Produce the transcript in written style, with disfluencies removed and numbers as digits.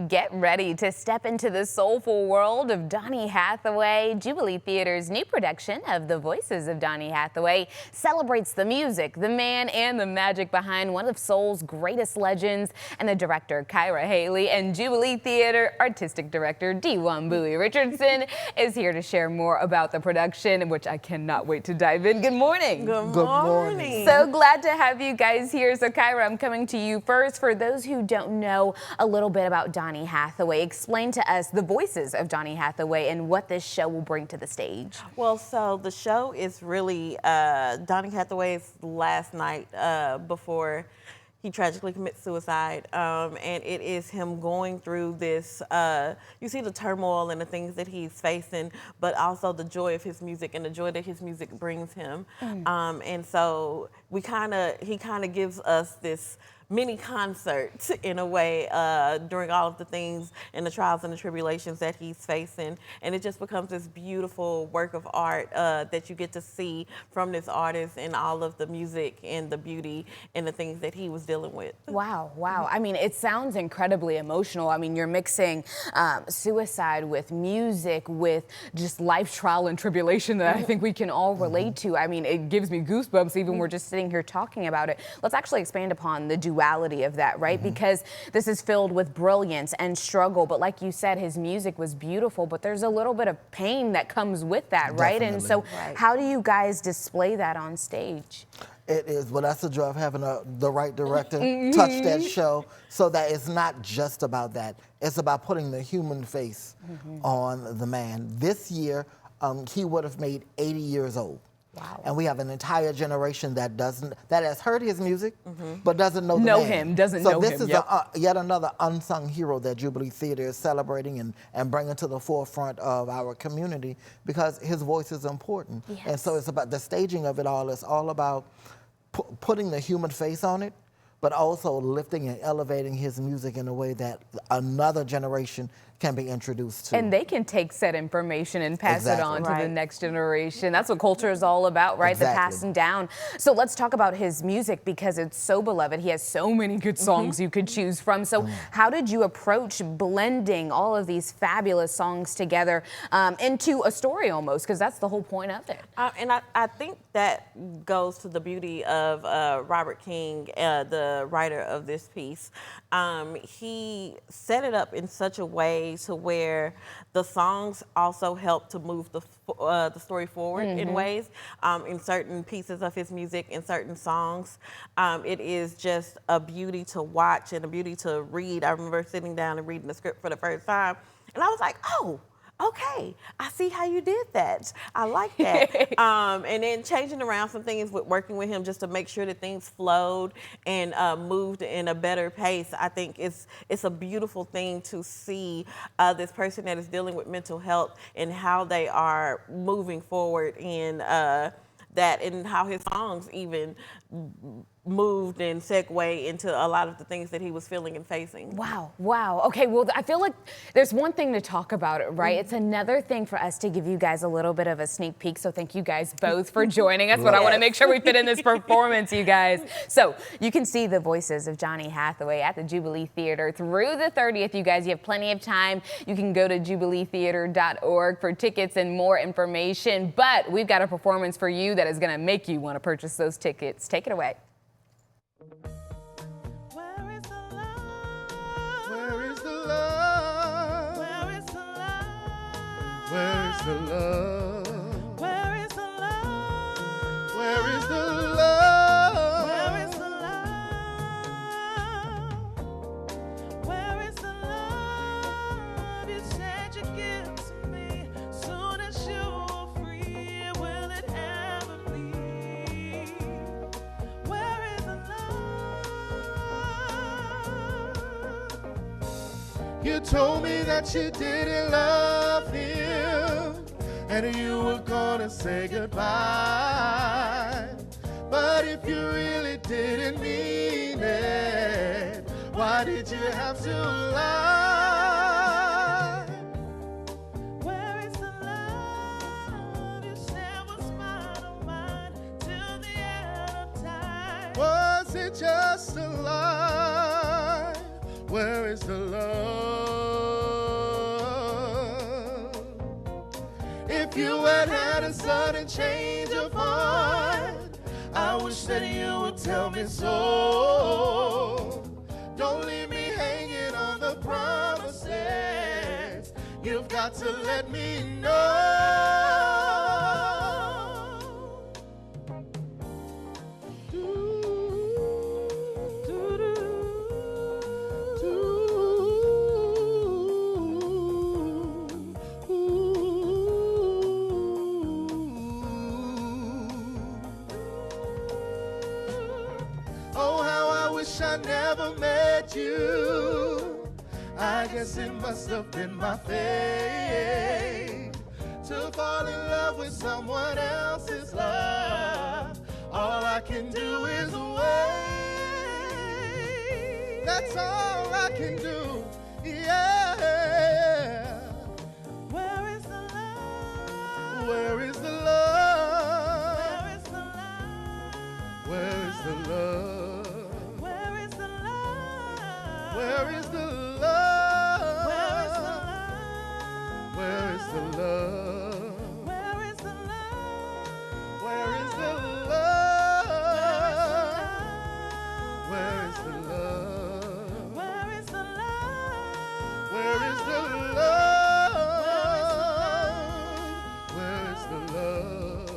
get ready to step into the soulful world of Donny Hathaway. Jubilee Theatre's new production of The Voices of Donny Hathaway celebrates the music, the man, and the magic behind one of soul's greatest legends. And the director, Kyra Haley, and Jubilee Theatre Artistic Director, D1 Bowie Richardson, is here to share more about the production, which I cannot wait to dive in. Good morning. Good morning. So glad to have you guys here. So Kyra, I'm coming to you first. For those who don't know a little bit about Donny Hathaway, explain to us the voices of Donny Hathaway and what this show will bring to the stage. Well, so the show is really Donny Hathaway's last night before he tragically commits suicide, and it is him going through this, you see the turmoil and the things that he's facing, but also the joy of his music and the joy that his music brings him. And so he kind of gives us this mini concert in a way during all of the things and the trials and the tribulations that he's facing. And it just becomes this beautiful work of art that you get to see from this artist and all of the music and the beauty and the things that he was dealing with. Wow, wow. I mean, it sounds incredibly emotional. I mean, you're mixing suicide with music, with just life trial and tribulation that I think we can all relate to. I mean, it gives me goosebumps even we're just sitting here talking about it. Let's actually expand upon the duality of that, right? Because this is filled with brilliance and struggle, but like you said, his music was beautiful, but there's a little bit of pain that comes with that, right? And so how do you guys display that on stage? It is, well, that's the joy of having the right director touch that show so that it's not just about that. It's about putting the human face on the man. This year, he would have made 80 years old. Wow. And we have an entire generation that has heard his music, but doesn't know the man. Doesn't know him. So this is yet another unsung hero that Jubilee Theatre is celebrating and bringing to the forefront of our community because his voice is important. Yes. And so it's about the staging of it all. It's all about putting the human face on it, but also lifting and elevating his music in a way that another generation can be introduced to. And they can take said information and pass it on to the next generation. That's what culture is all about, right? The passing down. So let's talk about his music because it's so beloved. He has so many good songs you could choose from. So how did you approach blending all of these fabulous songs together into a story almost? Because that's the whole point of it. And I think that goes to the beauty of Robert King, the writer of this piece. He set it up in such a way to where the songs also help to move the story forward in ways. In certain pieces of his music, in certain songs, it is just a beauty to watch and a beauty to read. I remember sitting down and reading the script for the first time, and I was like, oh, okay, I see how you did that. I like that. And then changing around some things with working with him just to make sure that things flowed and moved in a better pace. I think it's a beautiful thing to see this person that is dealing with mental health and how they are moving forward in that and how his songs even moved and segued into a lot of the things that he was feeling and facing. Wow, wow. Okay, well, I feel like there's one thing to talk about it, right? It's another thing for us to give you guys a little bit of a sneak peek, so thank you guys both for joining us, but I want to make sure we fit in this performance, you guys. So you can see the voices of Donny Hathaway at the Jubilee Theatre through the 30th, you guys. You have plenty of time. You can go to jubileetheatre.org for tickets and more information, but we've got a performance for you that is going to make you want to purchase those tickets. Take it away. Where is the love? Where is the love? Where is the love? Where is the love? Where is the love? Where is the love? Where is the love? Where is the love you said you'd give to me? Soon as you are free, will it ever be? Where is the love? You told me that you didn't love him and you were gonna say goodbye. But if you really didn't mean it, why did you have to lie? Where is the love you said was mine, oh mine, till the end of time? Was it just a lie? Where is the love? you had had a sudden change of heart, I wish that you would tell me so. Don't leave me hanging on the promises. You've got to let me know. Oh, how I wish I never met you. I guess it must have been my fate to fall in love with someone else's love. All I can do is wait. That's all I can do, yeah. Where is the love? Where is the love? Where is the love? Where is the love? Where is the love? Where is the love? Where is the love? Where is the love? Where is the love? Where is the love? Where is the love? Where is the love? Where is the love?